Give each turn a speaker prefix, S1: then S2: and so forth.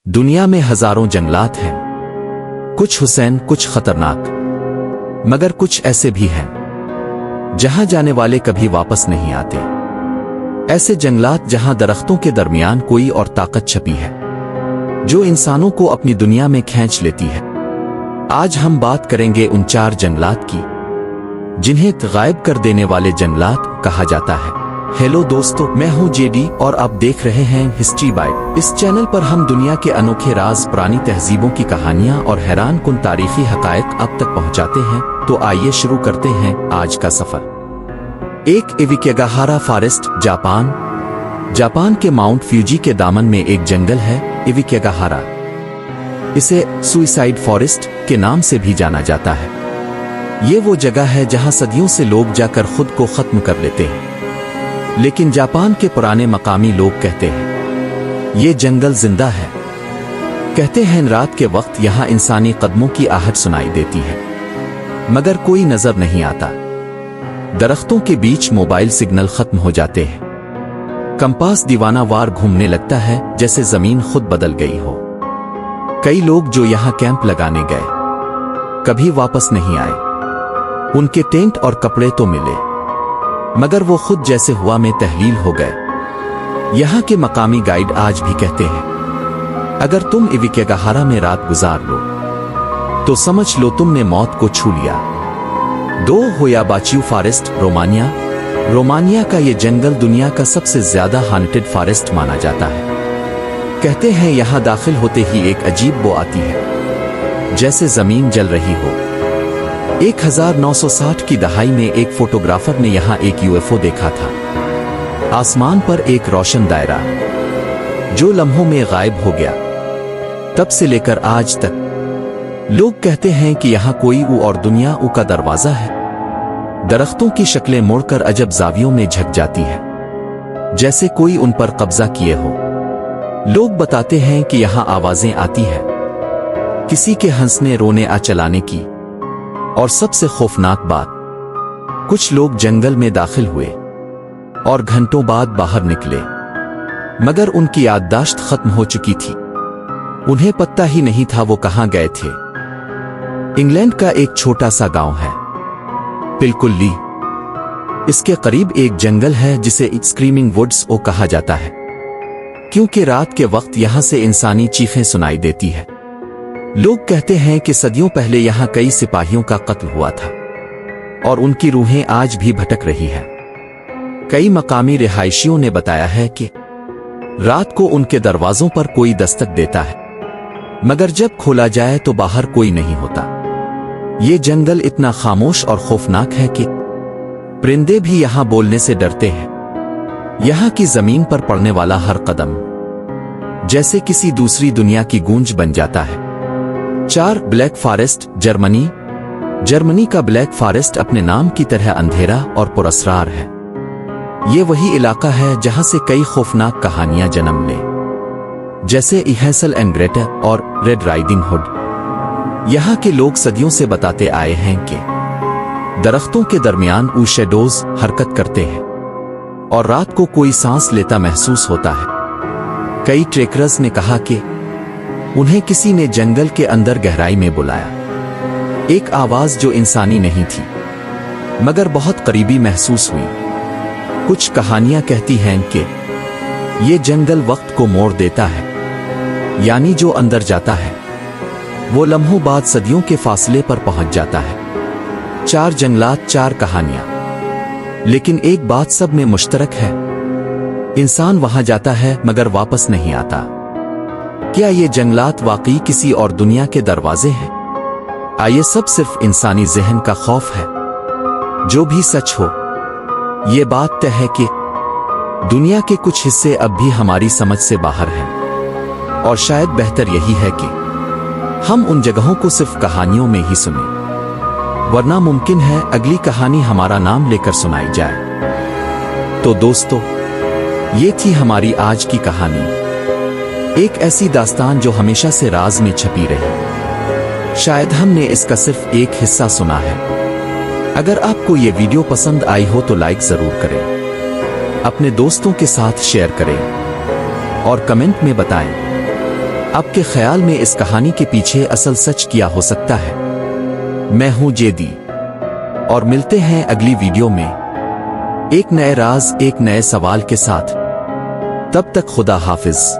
S1: दुनिया में हजारों जंगलात हैं, कुछ हुसैन, कुछ खतरनाक, मगर कुछ ऐसे भी हैं जहां जाने वाले कभी वापस नहीं आते। ऐसे जंगलात जहां दरख्तों के दरमियान कोई और ताकत छपी है जो इंसानों को अपनी दुनिया में खींच लेती है। आज हम बात करेंगे उन 4 जंगलात की जिन्हें गायब कर देने वाले जंगलात कहा जाता है। हेलो दोस्तों, मैं हूं जेडी और आप देख रहे हैं हिस्ट्री बाइट। इस चैनल पर हम दुनिया के अनोखे राज, पुरानी तहजीबों की कहानियां और हैरान कुन तारीखी हकायक आप तक पहुंचाते हैं। तो आइए शुरू करते हैं आज का सफर। एक इविकेगाहारा फॉरेस्ट, जापान के माउंट फ्यूजी के दामन में एक जंगल है, इविकेगाहारा। इसे सुइसाइड फॉरेस्ट के नाम से भी जाना जाता है। ये वो जगह है जहां सदियों से लोग जाकर खुद को खत्म कर लेते हैं, लेकिन जापान के पुराने मकामी लोग कहते हैं ये जंगल जिंदा है। कहते हैं रात के वक्त यहां इंसानी कदमों की आहट सुनाई देती है, मगर कोई नजर नहीं आता। दरख्तों के बीच मोबाइल सिग्नल खत्म हो जाते हैं। कंपास दीवाना वार घूमने लगता है जैसे जमीन खुद बदल गई हो। कई लोग जो यहां कैंप लगाने गए कभी वापस नहीं आए। उनके टेंट और कपड़े तो मिले, मगर वो खुद जैसे हुआ में तहलील हो गए। यहाँ के मकामी गाइड आज भी कहते हैं अगर तुम इविकेगाहारा में रात गुजार लो तो समझ लो तुमने मौत को छू लिया। 2 होयाबाचियू फॉरेस्ट, रोमानिया का ये जंगल दुनिया का सबसे ज्यादा हांटेड फॉरेस्ट माना जाता है। कहते हैं यहां दाखिल होते ही एक अजीब बो आती है जैसे जमीन जल रही हो। 1960 की दहाई में एक फोटोग्राफर ने यहां एक यूएफओ देखा था। आसमान पर एक रोशन दायरा जो लम्हों में गायब हो गया। तब से लेकर आज तक लोग कहते हैं कि यहां कोई और दुनिया का दरवाजा है। दरख्तों की शक्लें मुड़कर अजब जावियों में झक जाती है जैसे कोई उन पर कब्जा किए हो। लोग बताते हैं कि यहां आवाजें आती है किसी के हंसने, रोने, चलाने की। और सबसे खौफनाक बात, कुछ लोग जंगल में दाखिल हुए और घंटों बाद बाहर निकले, मगर उनकी याददाश्त खत्म हो चुकी थी। उन्हें पता ही नहीं था वो कहां गए थे। इंग्लैंड का एक छोटा सा गांव है पिलकुल्ली। इसके करीब एक जंगल है जिसे स्क्रीमिंग वुड्स कहा जाता है, क्योंकि रात के वक्त यहां से इंसानी चीखें सुनाई देती है। लोग कहते हैं कि सदियों पहले यहां कई सिपाहियों का कत्ल हुआ था और उनकी रूहें आज भी भटक रही हैं। कई मकामी रिहायशियों ने बताया है कि रात को उनके दरवाजों पर कोई दस्तक देता है, मगर जब खोला जाए तो बाहर कोई नहीं होता। ये जंगल इतना खामोश और खौफनाक है कि परिंदे भी यहां बोलने से डरते हैं। यहां की जमीन पर पड़ने वाला हर कदम जैसे किसी दूसरी दुनिया की गूंज बन जाता है। 4 ब्लैक फॉरेस्ट, जर्मनी का ब्लैक फॉरेस्ट अपने नाम की तरह अंधेरा और पुरअसरार है। ये वही इलाका है जहां से कई खौफनाक कहानियां जन्म ले, जैसे हैंसल एंड ग्रेटर और रेड राइडिंग हुड। यहां के लोग सदियों से बताते आए हैं कि दरख्तों के दरमियान शैडोज हरकत करते हैं और रात को कोई सांस लेता महसूस होता है। कई ट्रेकर्स ने कहा कि उन्हें किसी ने जंगल के अंदर गहराई में बुलाया। एक आवाज जो इंसानी नहीं थी मगर बहुत करीबी महसूस हुई। कुछ कहानियां कहती हैं कि ये जंगल वक्त को मोड़ देता है, यानी जो अंदर जाता है वो लम्हों बाद सदियों के फासले पर पहुंच जाता है। 4 जंगलात, 4 कहानियां, लेकिन एक बात सब में मुश्तरक है, इंसान वहां जाता है मगर वापस नहीं आता। क्या ये जंगलात वाकई किसी और दुनिया के दरवाजे हैं? आइए, सब सिर्फ इंसानी जहन का खौफ है। जो भी सच हो, ये बात तय है कि दुनिया के कुछ हिस्से अब भी हमारी समझ से बाहर हैं, और शायद बेहतर यही है कि हम उन जगहों को सिर्फ कहानियों में ही सुनें, वरना मुमकिन है अगली कहानी हमारा नाम लेकर सुनाई जाए। तो दोस्तों, ये थी हमारी आज की कहानी, एक ऐसी दास्तान जो हमेशा से राज में छपी रही। शायद हमने इसका सिर्फ एक हिस्सा सुना है। अगर आपको ये वीडियो पसंद आई हो तो लाइक जरूर करें, अपने दोस्तों के साथ शेयर करें और कमेंट में बताएं آپ کے خیال میں اس کہانی کے پیچھے اصل سچ کیا ہو سکتا ہے؟ میں ہوں جیدی اور ملتے ہیں اگلی ویڈیو میں ایک نئے راز ایک نئے سوال کے ساتھ۔ تب تک خدا حافظ۔